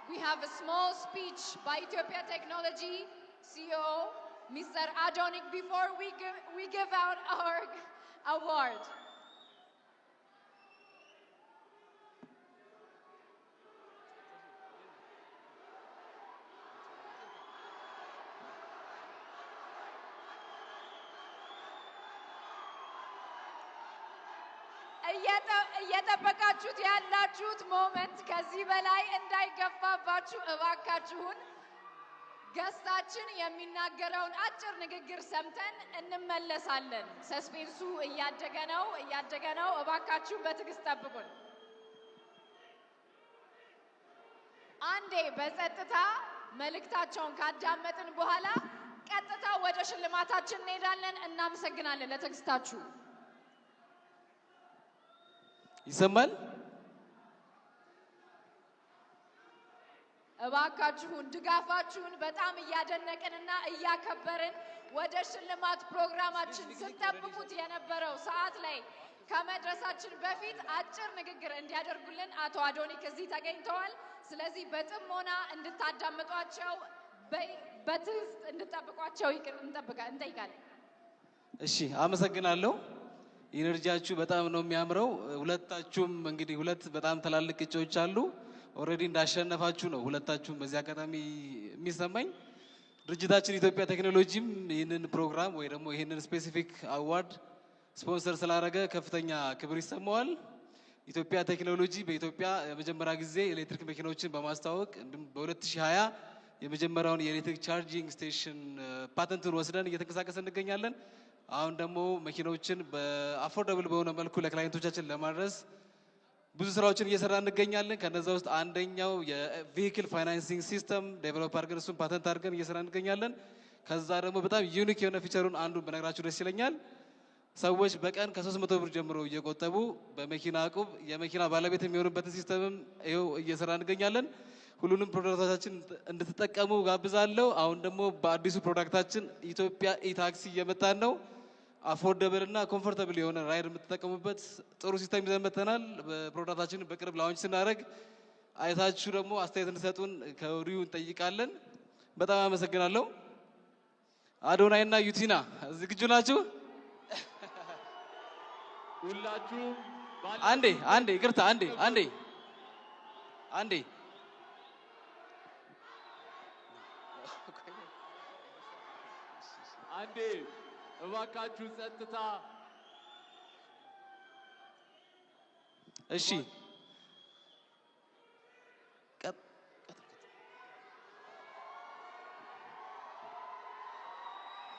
we have a small speech by Ethiopia Technology CEO, Mr. Adonik, before we give out our award. እየጠበቃችሁት ያላችሁት ሞመንት ከዚህ በላይ እንዳይገፋባችሁ እባካችሁን ገስታችን የሚናገረውን አጭር ንግግር ሰምተን እንመለሳለን። ሰስፔንሱ እያደገ ነው። እባካችሁ በትዕግስት ጠብቁን። አንዴ በጸጥታ መልእክታቸውን ካዳመጥን በኋላ ቀጥታ ወደ ሽልማታችን እንሄዳለን። እናመሰግናለን ለትዕግስታችሁ። ይሰማል? እባካችሁን ድጋፋችሁን በጣም እያደነቅንና እያከበርን ወደ ሽልማት ፕሮግራማችን ስትጠብቁት የነበረው ሰዓት ላይ ከመድረሳችን በፊት አጭር ንግግር እንዲያደርጉልን አቶ አዶኒክ እዚህ ተገኝተዋል። ስለዚህ በጥሞና እንድታዳምጧቸው በትዕግስት እንድትጠብቋቸው እንጠይቃለን። እሺ፣ አመሰግናለሁ። ኢነርጂያችሁ በጣም ነው የሚያምረው። ሁለታችሁም እንግዲህ ሁለት በጣም ትላልቅ እጩዎች አሉ። ኦሬዲ እንዳሸነፋችሁ ነው ሁለታችሁም በዚህ አጋጣሚ የሚሰማኝ። ድርጅታችን ኢትዮጵያ ቴክኖሎጂም ይህንን ፕሮግራም ወይ ደግሞ ይህንን ስፔሲፊክ አዋርድ ስፖንሰር ስላደረገ ከፍተኛ ክብር ይሰማዋል። ኢትዮጵያ ቴክኖሎጂ በኢትዮጵያ የመጀመሪያ ጊዜ ኤሌክትሪክ መኪናዎችን በማስተዋወቅ እንዲሁም በ2020 የመጀመሪያውን የኤሌክትሪክ ቻርጂንግ ስቴሽን ፓተንቱን ወስደን እየተንቀሳቀሰ እንገኛለን። አሁን ደግሞ መኪናዎችን በአፎርደብል በሆነ መልኩ ለክላይንቶቻችን ለማድረስ ብዙ ስራዎችን እየሰራ እንገኛለን። ከነዛ ውስጥ አንደኛው የቬሂክል ፋይናንሲንግ ሲስተም ዴቨሎፕ አድርገን እሱን ፓተንት አድርገን እየሰራ እንገኛለን። ከዛ ደግሞ በጣም ዩኒክ የሆነ ፊቸሩን አንዱን በነግራችሁ ደስ ይለኛል። ሰዎች በቀን ከ300 ብር ጀምሮ እየቆጠቡ በመኪና ዕቁብ የመኪና ባለቤት የሚሆኑበትን ሲስተምም ይኸው እየሰራ እንገኛለን። ሁሉንም ፕሮዳክቶቻችን እንድትጠቀሙ ጋብዛለሁ። አሁን ደግሞ በአዲሱ ፕሮዳክታችን ኢትዮጵያ ኢታክሲ እየመጣን ነው። አፎርደብል እና ኮምፎርታብል የሆነ ራይድ የምትጠቀሙበት ጥሩ ሲስተም ይዘን መጥተናል። በፕሮዳክታችን በቅርብ ላውንች ስናደርግ አይታችሁ ደግሞ አስተያየት እንድትሰጡን ከወዲሁ እንጠይቃለን። በጣም አመሰግናለሁ። አዶናይ እና ዩቲና ዝግጁ ናችሁ? ሁላችሁም አንዴ ይቅርታ፣ አንዴ እባካችሁ ጸጥታ። እሺ፣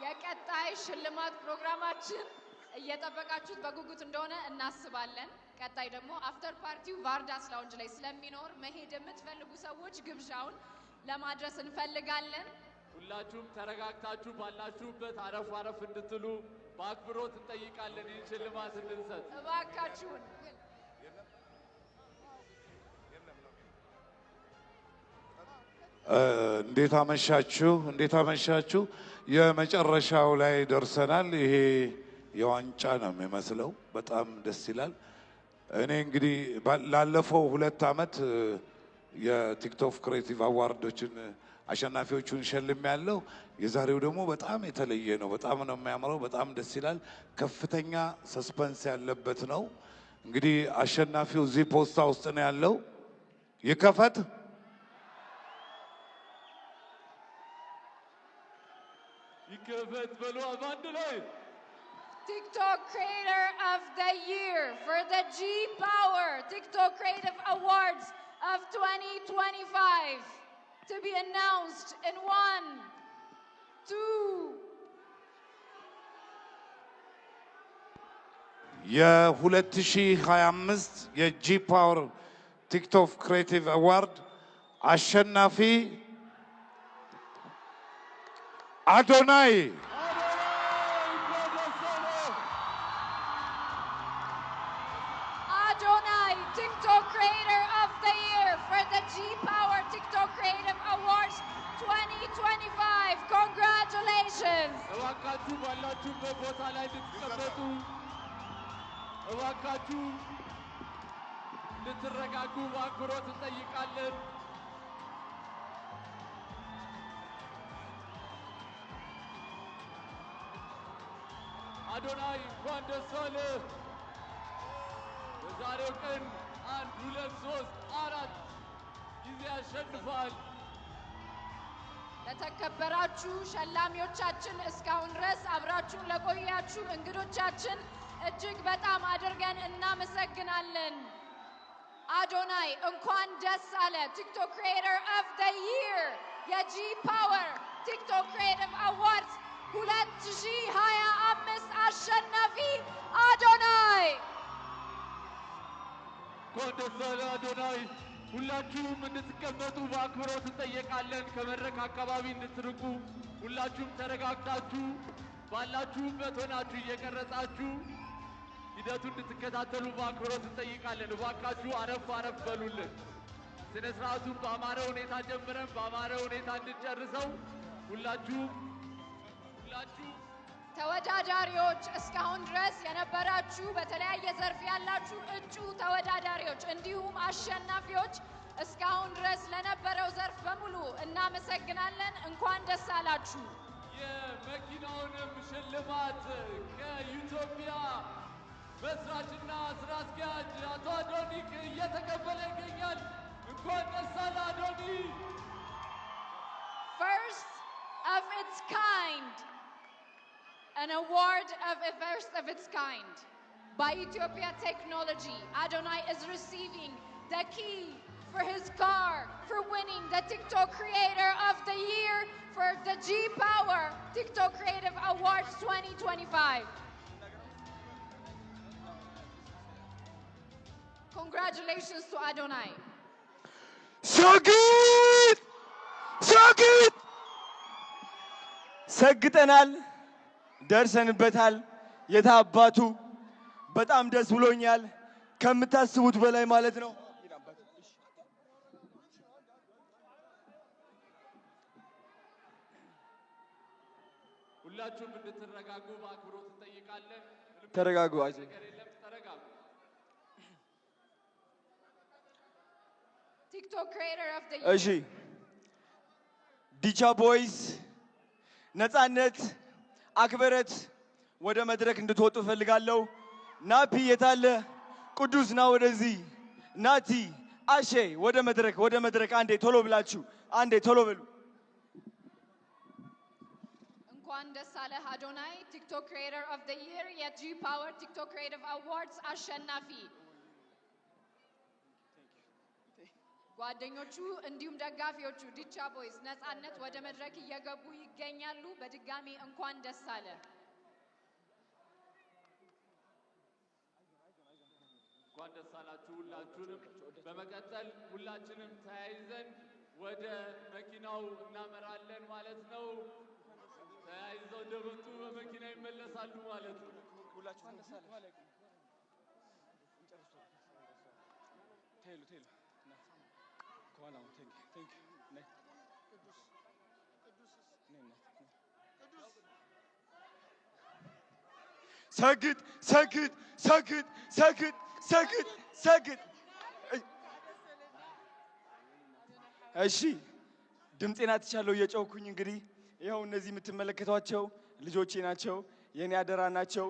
የቀጣይ ሽልማት ፕሮግራማችን እየጠበቃችሁት በጉጉት እንደሆነ እናስባለን። ቀጣይ ደግሞ አፍተር ፓርቲው ቫርዳስ ላውንጅ ላይ ስለሚኖር መሄድ የምትፈልጉ ሰዎች ግብዣውን ለማድረስ እንፈልጋለን። ሁላችሁም ተረጋግታችሁ ባላችሁበት አረፍ እንድትሉ በአክብሮት እንጠይቃለን። ይህን ሽልማት እንድንሰጥ እባካችሁን። እንዴት አመሻችሁ። የመጨረሻው ላይ ደርሰናል። ይሄ የዋንጫ ነው የሚመስለው። በጣም ደስ ይላል። እኔ እንግዲህ ላለፈው 2 ዓመት የቲክቶክ ክሬቲቭ አዋርዶችን አሸናፊዎቹን ሸልም ያለው። የዛሬው ደግሞ በጣም የተለየ ነው። በጣም ነው የሚያምረው። በጣም ደስ ይላል። ከፍተኛ ሰስፐንስ ያለበት ነው። እንግዲህ አሸናፊው እዚህ ፖስታ ውስጥ ነው ያለው። ይከፈት። ይከፈት በሉ አንድ ላይ። TikTok Creator of the Year for the G Power TikTok Creative Awards of 2025 to be announced in 1, 2. የ2025 የጂ ፓወር ቲክቶክ ክሬቲቭ አዋርድ አሸናፊ አዶናይ TikTok Creator of the Year for the G Power TikTok Creative Awards 2025. Congratulations! እባካችሁ ባላችሁበት ቦታ ላይ እንድትቀመጡ፣ እባካችሁ እንድትረጋጉ በአክብሮት እንጠይቃለን። አዶናይ እንኳን ደስ አለህ። በዛሬው ቀን 1 2 3 4 ጊዜ አሸንፋል። ለተከበራችሁ ሸላሚዎቻችን እስካሁን ድረስ አብራችሁን ለቆያችሁ እንግዶቻችን እጅግ በጣም አድርገን እናመሰግናለን። አዶናይ እንኳን ደስ አለ። ቲክቶክ ክሪኤተር ኦፍ ዘ ይር የጂ ፓወር ቲክቶክ ክሪኤቲቭ አዋርድስ 2025 አሸናፊ አዶናይ። እንኳን ደስ አለ አዶናይ። ሁላችሁም እንድትቀመጡ በአክብሮት እንጠየቃለን። ከመድረክ አካባቢ እንድትርቁ፣ ሁላችሁም ተረጋግታችሁ ባላችሁበት ሆናችሁ እየቀረጻችሁ ሂደቱን እንድትከታተሉ በአክብሮት እንጠይቃለን። እባካችሁ አረፍ አረፍ በሉልን። ስነ ስርዓቱን በአማረ ሁኔታ ጀምረን በአማረ ሁኔታ እንድንጨርሰው ሁላችሁ ተወዳዳሪዎች እስካሁን ድረስ የነበራችሁ በተለያየ ዘርፍ ያላችሁ እጩ ተወዳዳሪዎች እንዲሁም አሸናፊዎች እስካሁን ድረስ ለነበረው ዘርፍ በሙሉ እናመሰግናለን። እንኳን ደስ አላችሁ። የመኪናውንም ሽልማት ከኢትዮጵያ መስራችና ስራ አስኪያጅ አቶ አዶኒክ እየተቀበለ ይገኛል። እንኳን ደስ አለ አዶኒ። First of its kind, an award of a first of its kind by Ethiopia Technology. Adonai is receiving the key for his car for winning the TikTok Creator of the Year for the G Power TikTok Creative Awards 2025. Congratulations to Adonai. So good! So good! ሰግጠናል፣ ደርሰንበታል። የታባቱ በጣም ደስ ብሎኛል፣ ከምታስቡት በላይ ማለት ነው። ሁላችሁም እንድትረጋጉ በአክብሮት እንጠይቃለን። ተረጋጉ፣ አይዞህ። ተረጋጉ። TikTok Creator of the Year. እሺ ዲቻ ቦይስ ነፃነት አክብረት ወደ መድረክ እንድትወጡ ፈልጋለሁ። ናፒ የታለ? ቅዱስ ና ወደዚህ። ናቲ አሼ ወደ መድረክ አንዴ ቶሎ ብላችሁ አንዴ ቶሎ በሉ። እንኳን ደስ አለህ አዶናይ ቲክቶክ ክሪኤተር ኦፍ ዘ ይር የጂ ፓወር ቲክቶክ ክሪኤቲቭ አዋርድስ አሸናፊ። ጓደኞቹ እንዲሁም ደጋፊዎቹ ዲቻ ቦይስ ነፃነት ወደ መድረክ እየገቡ ይገኛሉ። በድጋሚ እንኳን ደስ አለ። እንኳን ደስ አላችሁ ሁላችሁንም። በመቀጠል ሁላችንም ተያይዘን ወደ መኪናው እናመራለን ማለት ነው። ተያይዘው እንደመጡ በመኪና ይመለሳሉ ማለት ነው። ሁላችሁም ደስ አለ። ቴሉ ከኋላ ቴንክ ነይ ሰግጥ። እሺ ድምፄን አትቻለሁ እየጮኩኝ። እንግዲህ ይኸው እነዚህ የምትመለከቷቸው ልጆቼ ናቸው፣ የኔ አደራ ናቸው።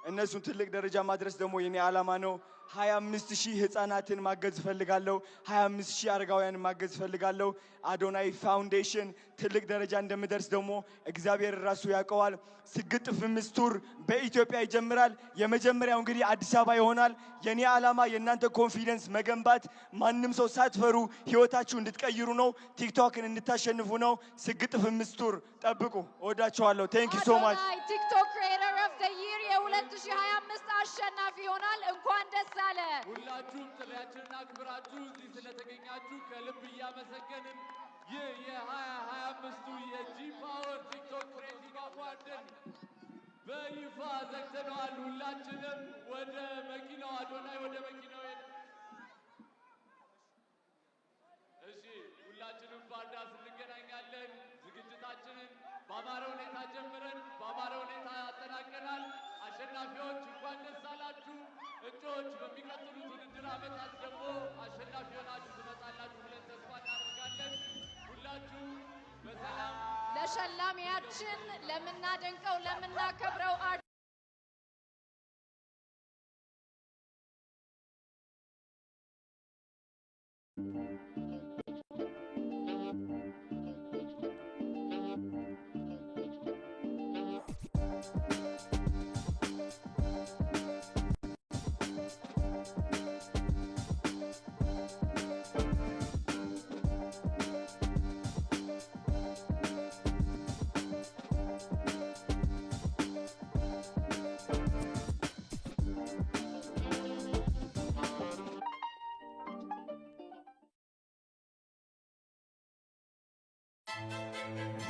እነሱን ትልቅ ደረጃ ማድረስ ደግሞ የኔ ዓላማ ነው። 25,000 ህፃናትን ማገዝ ፈልጋለሁ። 25,000 አረጋውያንን ማገዝ ፈልጋለሁ። አዶናይ ፋውንዴሽን ትልቅ ደረጃ እንደምደርስ ደግሞ እግዚአብሔር ራሱ ያውቀዋል። ስግጥ ፍምስ ቱር በኢትዮጵያ ይጀምራል። የመጀመሪያው እንግዲህ አዲስ አበባ ይሆናል። የኔ ዓላማ የእናንተ ኮንፊደንስ መገንባት፣ ማንም ሰው ሳትፈሩ ህይወታችሁ እንድትቀይሩ ነው። ቲክቶክን እንድታሸንፉ ነው። ስግጥ ፍምስ ቱር ጠብቁ። እወዳችኋለሁ። ቴንክ ዩ ሶ ማች። አዶናይ ቲክቶክ ክሪኤተር ኦፍ ዘ ይር የ2025 አሸናፊ ይሆናል። እንኳን ደስ አለ። ሁላችሁም ጥሪያችንን አክብራችሁ እዚህ ስለተገኛችሁ ከልብ እያመሰገንን ይህ የ2025ቱ የጂ ፓወር ቲክቶክ ክሬቲቭ አዋርድን በይፋ ዘግተነዋል። ሁላችንም ወደ መኪናው አዶናይ ወደ መኪናው ሄደ። እሺ ሁላችንም ባርዳስ እንገናኛለን። ዝግጅታችንን በአማረ ሁኔታ ጀምረን በአማረ ሁኔታ አጠናቀናል። አሸናፊዎች እንኳን ደስ አላችሁ። እጩዎች በሚቀጥሉት ውድድር ዓመታት ደግሞ አሸናፊ ሆናችሁ ትመጣላችሁ ብለን ተስፋ እናደርጋለን። ሁላችሁ በሰላም ለሸላሚያችን ለምናደንቀው ለምናከብረው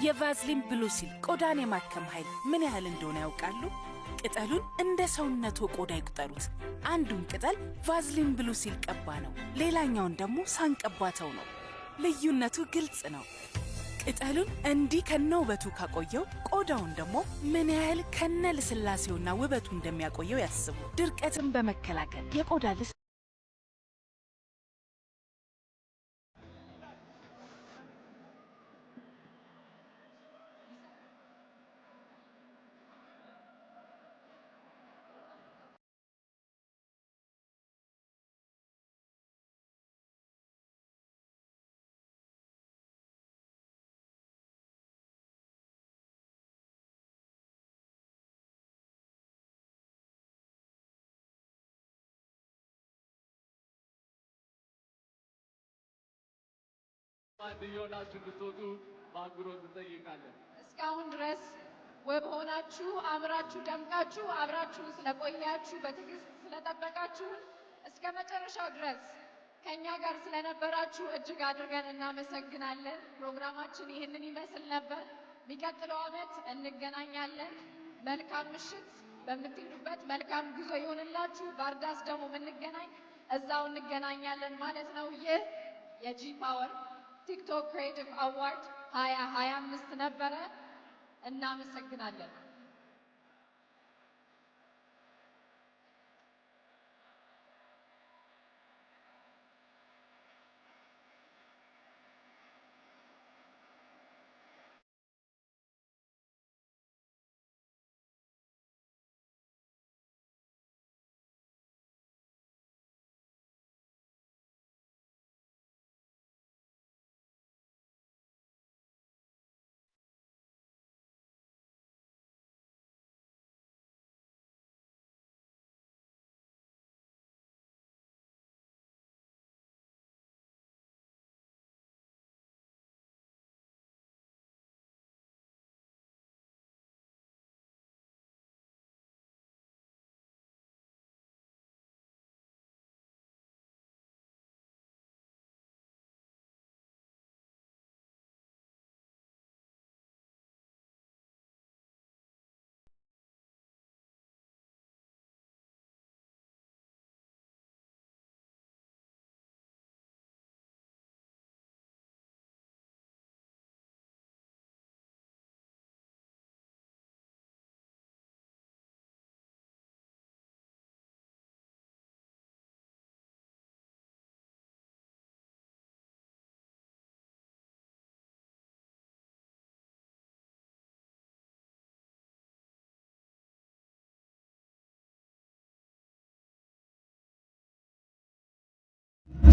የቫዝሊን ብሉ ሲል ቆዳን የማከም ኃይል ምን ያህል እንደሆነ ያውቃሉ? ቅጠሉን እንደ ሰውነቱ ቆዳ ይቁጠሩት። አንዱን ቅጠል ቫዝሊን ብሉ ሲል ቀባ ነው፣ ሌላኛውን ደግሞ ሳንቀባተው ነው። ልዩነቱ ግልጽ ነው። ቅጠሉን እንዲህ ከነውበቱ ካቆየው ቆዳውን ደግሞ ምን ያህል ከነ ልስላሴውና ውበቱ እንደሚያቆየው ያስቡ። ድርቀትን በመከላከል የቆዳ ማንኛውናችሁ ብትወጡ በአክብሮት እንጠይቃለን። እስካሁን ድረስ ውብ ሆናችሁ አምራችሁ ደምቃችሁ አብራችሁን ስለቆያችሁ በትዕግስት ስለጠበቃችሁን እስከ መጨረሻው ድረስ ከኛ ጋር ስለነበራችሁ እጅግ አድርገን እናመሰግናለን። ፕሮግራማችን ይህንን ይመስል ነበር። የሚቀጥለው ዓመት እንገናኛለን። መልካም ምሽት። በምትሄዱበት መልካም ጉዞ ይሆንላችሁ። ባርዳስ ደግሞ የምንገናኝ እዛው እንገናኛለን ማለት ነው። ይህ የጂ ፓወር ቲክቶክ ክሬቲቭ አዋርድ 2025 ነበረ። እናመሰግናለን።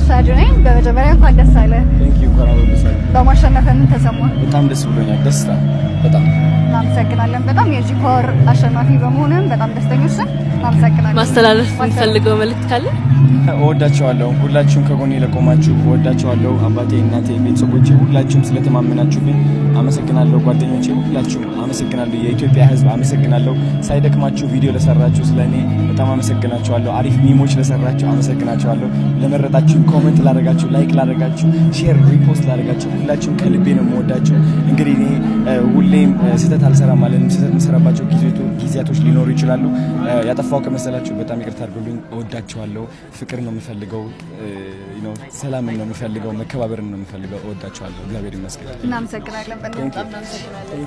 ሳጅነኝ በመጀመሪያ እንኳን ደስ አለ። ቴንክ ዩ እንኳን አብሮ ደስ አለ። በማሸነፍ ምን ተሰማ? በጣም ደስ ብሎኛል። ደስታ በጣም እናመሰግናለን። በጣም የጂ ፓወር አሸናፊ በመሆንም በጣም ደስተኞች ነን። እናመሰግናለን። ማስተላለፍ የምትፈልገው መልእክት ካለ? እወዳቸዋለሁ። ሁላችሁም ከጎኔ ለቆማችሁ እወዳቸዋለሁ። አባቴ፣ እናቴ፣ ቤተሰቦቼ ሁላችሁም ስለተማመናችሁብኝ አመሰግናለሁ። ጓደኞቼ ሁላችሁም አመሰግናለሁ። የኢትዮጵያ ሕዝብ አመሰግናለሁ። ሳይደክማችሁ ቪዲዮ ለሰራችሁ ስለኔ በጣም አመሰግናችኋለሁ። አሪፍ ሚሞች ለሰራችሁ አመሰግናችኋለሁ። ለመረጣችሁ፣ ኮሜንት ላደረጋችሁ፣ ላይክ ላደረጋችሁ፣ ሼር ሪፖስት ላደረጋችሁ ሁላችሁም ከልቤ ነው የምወዳችሁ። እንግዲህ እኔ ሁሌም ስህተት አልሰራም ማለት ነው። ስህተት የምሰራባቸው ጊዜያቶች ሊኖሩ ይችላሉ። ያጠፋው ከመሰላችሁ በጣም ይቅርታ አድርጉልኝ። እወዳችኋለሁ። ፍቅር ነው የምፈልገው፣ ሰላምን ነው የምፈልገው፣ መከባበርን ነው የምፈልገው። እወዳችኋለሁ። እግዚአብሔር ይመስገን። እናመሰግናለን። በጣም እናመሰግናለን።